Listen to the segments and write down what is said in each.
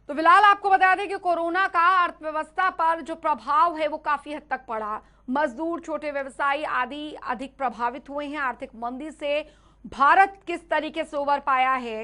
तो फिलहाल आपको बता दें कि कोरोना का अर्थव्यवस्था पर जो प्रभाव है वो काफी हद तक पड़ा। मजदूर, छोटे व्यवसायी आदि अधिक प्रभावित हुए हैं। आर्थिक मंदी से भारत किस तरीके से उबर पाया है,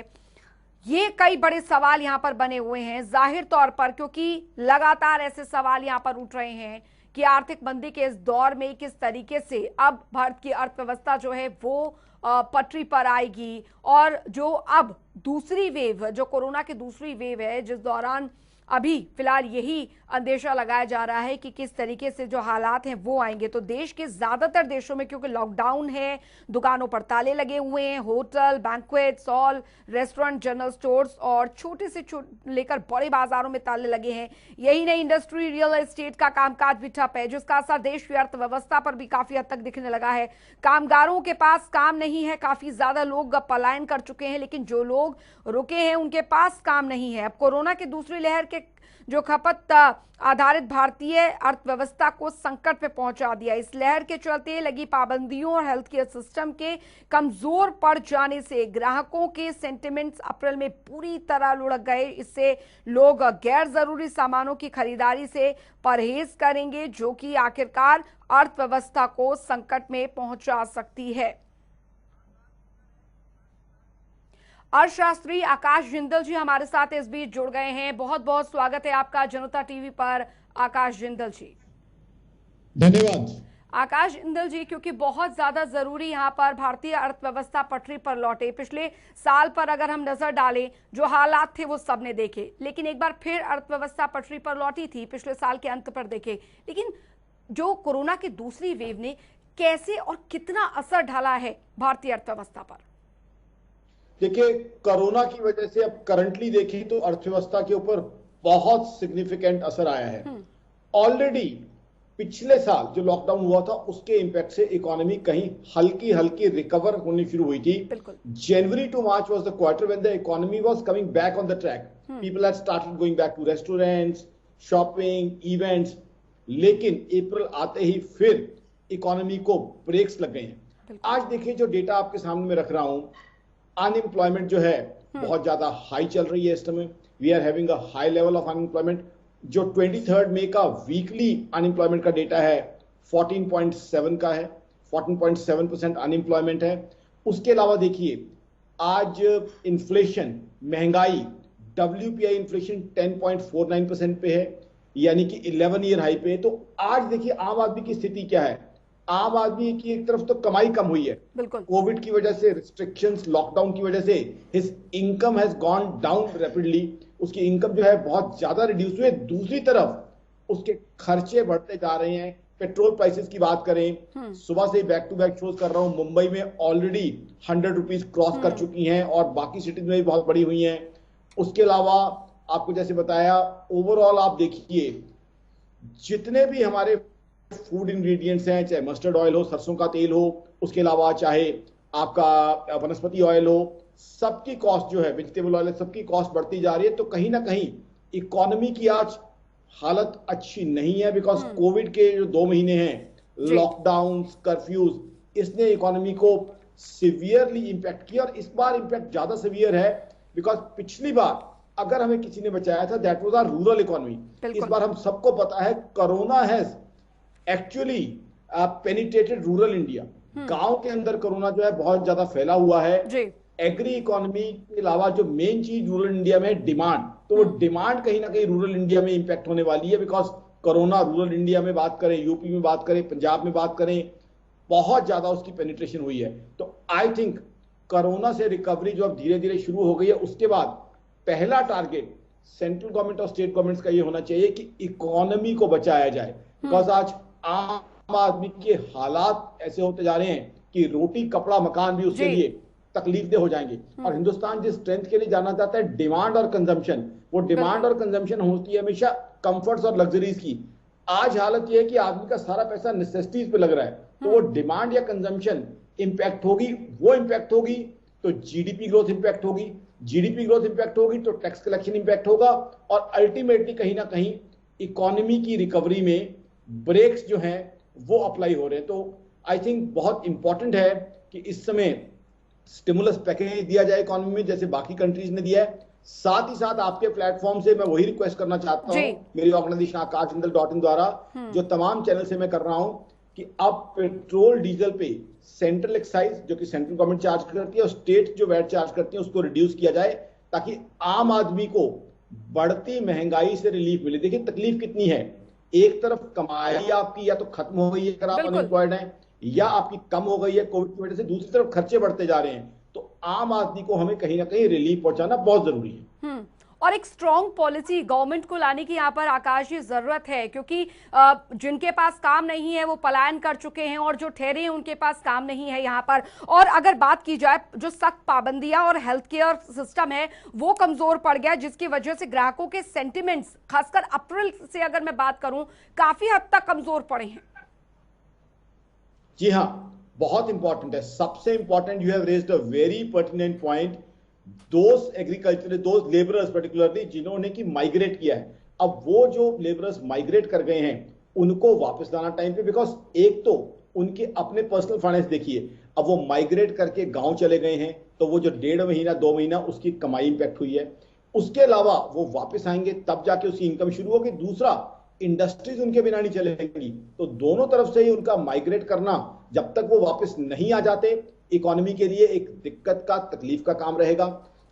ये कई बड़े सवाल यहां पर बने हुए हैं जाहिर तौर पर, क्योंकि लगातार ऐसे सवाल यहां पर उठ रहे हैं कि आर्थिक मंदी के इस दौर में किस तरीके से अब भारत की अर्थव्यवस्था जो है वो पटरी पर आएगी। और जो अब दूसरी वेव, जो कोरोना की दूसरी वेव है, जिस दौरान अभी फिलहाल यही अंदेशा लगाया जा रहा है कि किस तरीके से जो हालात हैं वो आएंगे। तो देश के ज्यादातर देशों में क्योंकि लॉकडाउन है, दुकानों पर ताले लगे हुए हैं, hotel, banquets hall, restaurant, general stores और छोटे से लेकर बड़े बाजारों में ताले लगे हैं। यही नहीं, इंडस्ट्री, रियल एस्टेट का कामकाज भी ठप है, जिसका असर देश की अर्थव्यवस्था पर भी काफी हद तक दिखने लगा है। कामगारों के पास काम नहीं है, काफी ज्यादा लोग पलायन कर चुके हैं, लेकिन जो लोग रुके हैं उनके पास काम नहीं है। अब कोरोना की दूसरी लहर के जो खपत आधारित भारतीय अर्थव्यवस्था को संकट पे पहुंचा दिया। इस लहर के चलते लगी पाबंदियों और हेल्थ केयर सिस्टम के कमजोर पड़ जाने से ग्राहकों के सेंटिमेंट्स अप्रैल में पूरी तरह लुढ़क गए। इससे लोग गैर जरूरी सामानों की खरीदारी से परहेज करेंगे, जो कि आखिरकार अर्थव्यवस्था को संकट में पहुंचा सकती है। अर्थशास्त्री आकाश जिंदल जी हमारे साथ इस बीच जुड़ गए हैं। बहुत बहुत स्वागत है आपका जनता टीवी पर, आकाश जिंदल जी। धन्यवाद। आकाश जिंदल जी, क्योंकि बहुत ज्यादा जरूरी यहाँ पर भारतीय अर्थव्यवस्था पटरी पर लौटे। पिछले साल पर अगर हम नजर डालें, जो हालात थे वो सबने देखे, लेकिन एक बार फिर अर्थव्यवस्था पटरी पर लौटी थी पिछले साल के अंत पर देखे। लेकिन जो कोरोना की दूसरी वेव ने कैसे और कितना असर डाला है भारतीय अर्थव्यवस्था पर? देखिए, कोरोना की वजह से अब करंटली देखें तो अर्थव्यवस्था के ऊपर बहुत सिग्निफिकेंट असर आया है। ऑलरेडी पिछले साल जो लॉकडाउन हुआ था उसके इंपैक्ट से इकोनॉमी कहीं हल्की हल्की रिकवर होनी शुरू हुई थी। January to March was the quarter when the economy was coming back on the track. People had started going back to restaurants, shopping, events. लेकिन अप्रैल आते ही फिर इकोनॉमी को ब्रेक्स लग गए हैं। आज देखिए, जो डेटा आपके सामने में रख रहा हूं, अनएम्प्लॉयमेंट जो है बहुत ज्यादा हाई चल रही है इस समय। We are having a high level of unemployment. जो 23 मई का वीकली अनएम्प्लॉयमेंट का डेटा है 14.7 का है, 14.7% अनएम्प्लॉयमेंट है। उसके अलावा देखिए, आज इन्फ्लेशन, महंगाई, WPI इन्फ्लेशन 10.49% पे है, यानी कि 11 ईयर हाई पे है। तो आज देखिए आम आदमी की स्थिति क्या है। आम आदमी की एक तरफ तो कमाई कम हुई है, कोविड की वजह से, रिस्ट्रिक्शंस, लॉकडाउन की वजह से his income has gone down rapidly. उसकी इनकम जो है बहुत ज्यादा रिड्यूस हुई है। दूसरी तरफ उसके खर्चे बढ़ते जा रहे हैं। पेट्रोल प्राइसेस की बात करें, सुबह से बैक टू बैक शोज कर रहा हूं, मुंबई में ऑलरेडी 100 रुपीज क्रॉस कर चुकी हैं और बाकी सिटीज में भी बहुत बड़ी हुई हैं। उसके अलावा आपको जैसे बताया, ओवरऑल आप देखिए जितने भी हमारे फूड इंग्रेडिएंट्स हैं, चाहे मस्टर्ड ऑयल हो, सरसों का तेल हो, उसके अलावा चाहे आपका वनस्पति ऑयल हो, सबकी कॉस्ट जो है, वेजिटेबल ऑयल, सबकी कॉस्ट बढ़ती जा रही है। तो कहीं ना कहीं इकोनॉमी की आज हालत अच्छी नहीं है, बिकॉज कोविड के जो 2 महीने हैं, लॉकडाउन, कर्फ्यूज, इसने इकोनॉमी को सिवियरली इंपैक्ट किया। और इस बार इंपैक्ट ज्यादा सिवियर है बिकॉज पिछली बार अगर हमें किसी ने बचाया था, that was our rural economy. इस बार हम सबको पता है corona has actually penetrated rural India. गांव के अंदर कोरोना जो है बहुत ज्यादा फैला हुआ है। एग्री इकोनॉमी के अलावा जो मेन चीज रूरल इंडिया में है, डिमांड, तो वो डिमांड कहीं ना कहीं रूरल इंडिया में इंपैक्ट होने वाली है। बिकॉज कोरोना रूरल इंडिया में बात करें, यूपी में बात करें, पंजाब में बात करें, बहुत ज्यादा उसकी पेनिट्रेशन हुई है। तो आई थिंक कोरोना से रिकवरी जो अब धीरे धीरे शुरू हो गई है, उसके बाद पहला टारगेट सेंट्रल गवर्नमेंट और स्टेट गवर्नमेंट्स का ये होना चाहिए कि इकोनॉमी को बचाया जाए। बिकॉज आज आम आदमी के हालात ऐसे होते जा रहे हैं कि रोटी, कपड़ा, मकान भी उसके लिए तकलीफदेह हो जाएंगे। और हिंदुस्तान जिस स्ट्रेंथ के लिए जाना जाता है, डिमांड और कंजम्पशन, वो डिमांड और कंजम्पशन होती है हमेशा कंफर्ट्स और लग्जरीज की। आज हालत ये है कि आदमी का सारा पैसा नेसेसिटीज पे लग रहा है। तो वो डिमांड या कंजम्पशन इंपैक्ट होगी, वो इंपैक्ट होगी तो जीडीपी ग्रोथ इंपैक्ट होगी, जीडीपी ग्रोथ इंपैक्ट होगी तो टैक्स कलेक्शन इंपैक्ट होगा, और अल्टीमेटली कहीं ना कहीं इकोनॉमी की रिकवरी में ब्रेक्स जो हैं वो अप्लाई हो रहे हैं। तो आई थिंक बहुत इंपॉर्टेंट है कि इस समय स्टिमुलस पैकेज दिया जाए इकोनॉमी में, जैसे बाकी कंट्रीज ने दिया है। साथ ही साथ आपके प्लेटफॉर्म से मैं वही रिक्वेस्ट करना चाहता जी। हूं, मेरी ऑर्गेनाइजेशन आकाशजिंदल.in द्वारा जो तमाम चैनल से मैं कर रहा हूं कि अब पेट्रोल डीजल पे सेंट्रल एक्साइज जो कि सेंट्रल गवर्नमेंट चार्ज करती है और स्टेट जो वैट चार्ज करती है उसको रिड्यूस किया जाए, ताकि आम आदमी को बढ़ती महंगाई से रिलीफ मिले। देखिए तकलीफ कितनी है, एक तरफ कमाई आपकी या तो खत्म हो गई है अगर आप बिल्कुल। अनएम्प्लॉयड हैं, या आपकी कम हो गई है कोविड की वजह से, दूसरी तरफ खर्चे बढ़ते जा रहे हैं। तो आम आदमी को हमें कहीं ना कहीं रिलीफ पहुंचाना बहुत जरूरी है। और एक स्ट्रॉन्ग पॉलिसी गवर्नमेंट को लाने की यहाँ पर आकाश जी जरूरत है, क्योंकि जिनके पास काम नहीं है वो पलायन कर चुके हैं और जो ठहरे हैं उनके पास काम नहीं है यहाँ पर। और अगर बात की जाए जो सख्त पाबंदियां और हेल्थ केयर सिस्टम है वो कमजोर पड़ गया, जिसकी वजह से ग्राहकों के सेंटिमेंट्स खासकर अप्रैल से अगर मैं बात करूं काफी हद तक कमजोर पड़े हैं। जी हाँ, बहुत इंपॉर्टेंट है। सबसे important, you have raised a very pertinent point, those agriculture those labourers particularly जिन्होंने कि माइग्रेट किया है, अब वो जो लेबरर्स माइग्रेट कर गए हैं उनको वापस लाना टाइम पे, बिकॉज एक तो उनके अपने पर्सनल फाइनेंस देखिए, अब वो माइग्रेट करके गांव चले गए हैं तो वो जो 1.5 महीना 2 महीना उसकी कमाई इंपैक्ट हुई है, उसके अलावा वो वापस आएंगे तब जाके उसकी इनकम शुरू होगी, दूसरा इंडस्ट्रीज उनके बिना नहीं चलेंगी। तो दोनों तरफ से ही उनका माइग्रेट करना, जब तक वो वापस नहीं आ जाते, इकोनॉमी के लिए एक दिक्कत का तकलीफ का काम रहेगा।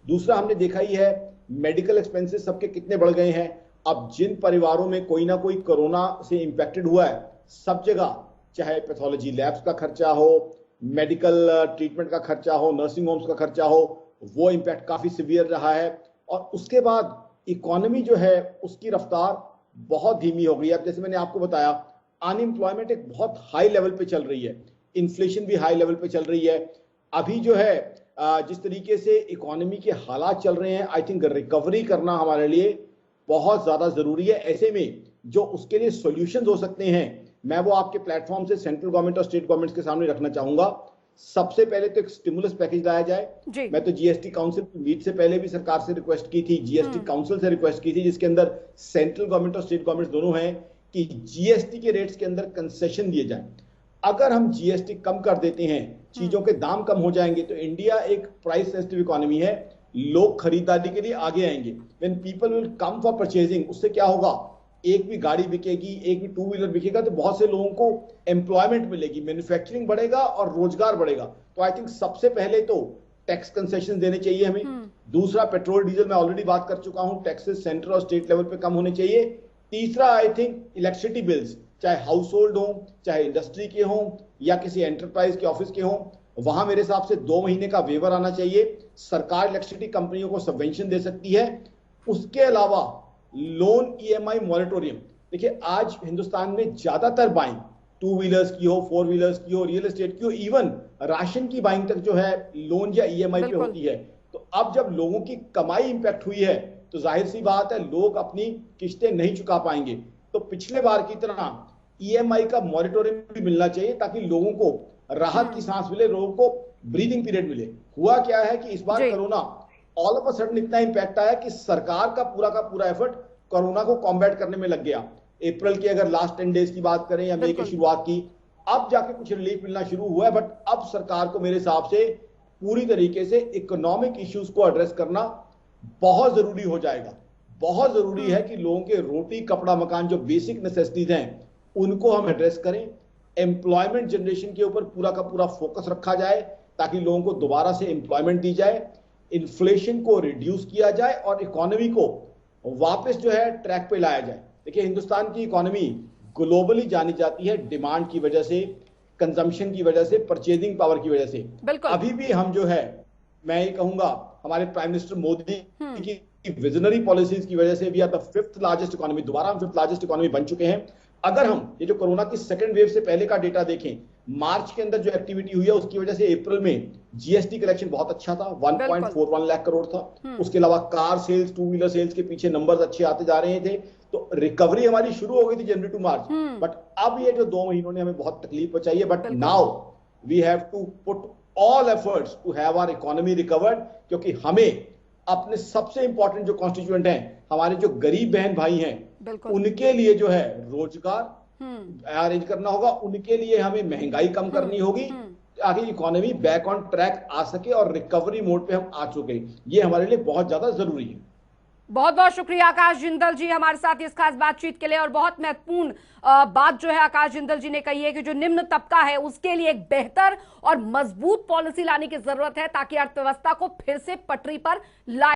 दूसरा हमने देखा ही है मेडिकल एक्सपेंसेस सबके कितने बढ़ गए हैं। अब जिन परिवारों में कोई ना कोई कोरोना से इंफेक्टेड हुआ है, सब जगह चाहे पैथोलॉजी लैब्स का खर्चा हो, मेडिकल ट्रीटमेंट का खर्चा हो, नर्सिंग होम्स का खर्चा हो, वो इंपैक्ट काफी सीवियर रहा है। और उसके बाद इकोनॉमी जो है उसकी रफ्तार बहुत धीमी हो गई है। अब जैसे मैंने आपको बताया, अनएम्प्लॉयमेंट एक बहुत हाई लेवल पे चल रही है, इन्फ्लेशन भी हाई लेवल पे चल रही है। अभी जो है जिस तरीके से इकोनॉमी के हालात चल रहे हैं, आई थिंक रिकवरी करना हमारे लिए बहुत ज्यादा जरूरी है। ऐसे में जो उसके लिए सॉल्यूशंस हो सकते हैं, मैं वो आपके प्लेटफॉर्म से सेंट्रल गवर्नमेंट और स्टेट गवर्नमेंट्स के सामने रखना चाहूंगा। सबसे पहले तो एक स्टिमुलस पैकेज लाया जाए। मैं तो जीएसटी काउंसिल की मीट से पहले भी सरकार से रिक्वेस्ट की थी, जीएसटी काउंसिल से रिक्वेस्ट की थी, जिसके अंदर सेंट्रल गवर्नमेंट और स्टेट गवर्नमेंट दोनों हैं, कि जीएसटी के रेट्स के अंदर कंसेशन दिए जाए। अगर हम जीएसटी कम कर देते हैं, चीजों के दाम कम हो जाएंगे, तो इंडिया एक प्राइस सेंसिटिव इकोनॉमी है, लोग खरीदारी के लिए आगे आएंगे। When people will come for purchasing, उससे क्या होगा, एक भी गाड़ी बिकेगी, एक भी टू व्हीलर बिकेगा, तो बहुत से लोगों को एम्प्लॉयमेंट मिलेगी, मैन्युफैक्चरिंग बढ़ेगा और रोजगार बढ़ेगा। तो आई थिंक सबसे पहले तो टैक्स कंसेशन देने चाहिए हमें। दूसरा, पेट्रोल डीजल में ऑलरेडी बात कर चुका हूं, टैक्सेस सेंट्रल और स्टेट लेवल पे कम होने चाहिए। तीसरा, आई थिंक इलेक्ट्रिसिटी बिल्स, चाहे हाउस होल्ड हो, चाहे इंडस्ट्री के हों या किसी एंटरप्राइज के ऑफिस के हों, वहां मेरे हिसाब से 2 महीने का वेवर आना चाहिए। सरकार इलेक्ट्रिसिटी कंपनियों को सबवेंशन दे सकती है। उसके अलावा लोन ईएमआई मॉरेटोरियम, देखिए आज हिंदुस्तान में ज्यादातर बाइंग टू व्हीलर्स की हो, फोर व्हीलर्स की हो, रियल एस्टेट की हो, इवन राशन की बाइंग तक जो है लोन या ईएमआई पे होती है। तो अब जब लोगों की कमाई इंपैक्ट हुई है तो जाहिर सी बात है लोग अपनी किस्तें नहीं चुका पाएंगे। तो पिछले बार की तरह ईएमआई का मॉरेटोरियम भी मिलना चाहिए, ताकि लोगों को राहत की सांस मिले, लोगों को ब्रीदिंग पीरियड मिले। हुआ क्या है कि इस बार corona all of a sudden इतना इंपैक्ट आया कि सरकार का पूरा एफर्ट कोरोना को कॉम्बैट करने में लग गया। अप्रैल की अगर लास्ट 10 डेज की बात करें या मई की शुरुआत की, अब जाके कुछ रिलीफ मिलना शुरू हुआ है। बट अब सरकार को मेरे हिसाब से पूरी तरीके से इकोनॉमिक इश्यूज को एड्रेस करना बहुत जरूरी हो जाएगा। बहुत जरूरी है कि लोगों के रोटी कपड़ा मकान जो बेसिक नेसेसिटीज हैं उनको हम एड्रेस करें। एम्प्लॉयमेंट जनरेशन के ऊपर पूरा का पूरा फोकस रखा जाए, ताकि लोगों को दोबारा से एम्प्लॉयमेंट दी जाए, इन्फ्लेशन को रिड्यूस किया जाए और इकोनॉमी को वापस जो है ट्रैक पे लाया जाए। देखिए हिंदुस्तान की इकोनॉमी ग्लोबली जानी जाती है डिमांड की वजह से, कंजम्पशन की वजह से, परचेजिंग पावर की वजह से। अभी भी हम जो है, मैं ये कहूंगा हमारे प्राइम मिनिस्टर मोदी की विजनरी पॉलिसीज की वजह से we are the 5th largest economy, दोबारा हम 5th लार्जेस्ट इकोनॉमी बन चुके हैं। अगर हम ये जो कोरोना की सेकंड वेव से पहले का डेटा देखें, मार्च के अंदर जो एक्टिविटी हुई है उसकी वजह से अप्रैल में जीएसटी कलेक्शन बहुत अच्छा था, 1.41 लाख करोड़ था। उसके अलावा car sales, two wheeler sales के पीछे नंबर्स अच्छे आते जा रहे थे। तो रिकवरी हमारी शुरू हो गई थी जनवरी टू मार्च। बट अब ये जो 2 महीनों ने हमें बहुत तकलीफ पहुंचाई है। But now we have to put all efforts to have our economy recovered, क्योंकि हमें अपने सबसे इंपॉर्टेंट जो कॉन्स्टिट्यूएंट हैं, हमारे जो गरीब बहन भाई हैं, उनके लिए जो है रोजगार अरेंज करना होगा, उनके लिए हमें महंगाई कम करनी होगी, ताकि इकोनॉमी बैक ऑन ट्रैक आ सके और रिकवरी मोड पे हम आ चुके। ये हमारे लिए बहुत ज्यादा जरूरी है। बहुत बहुत शुक्रिया आकाश जिंदल जी हमारे साथ इस खास बातचीत के लिए। और बहुत महत्वपूर्ण बात जो है आकाश जिंदल जी ने कही है कि जो निम्न तबका है उसके लिए एक बेहतर और मजबूत पॉलिसी लाने की जरूरत है ताकि अर्थव्यवस्था को फिर से पटरी पर लाए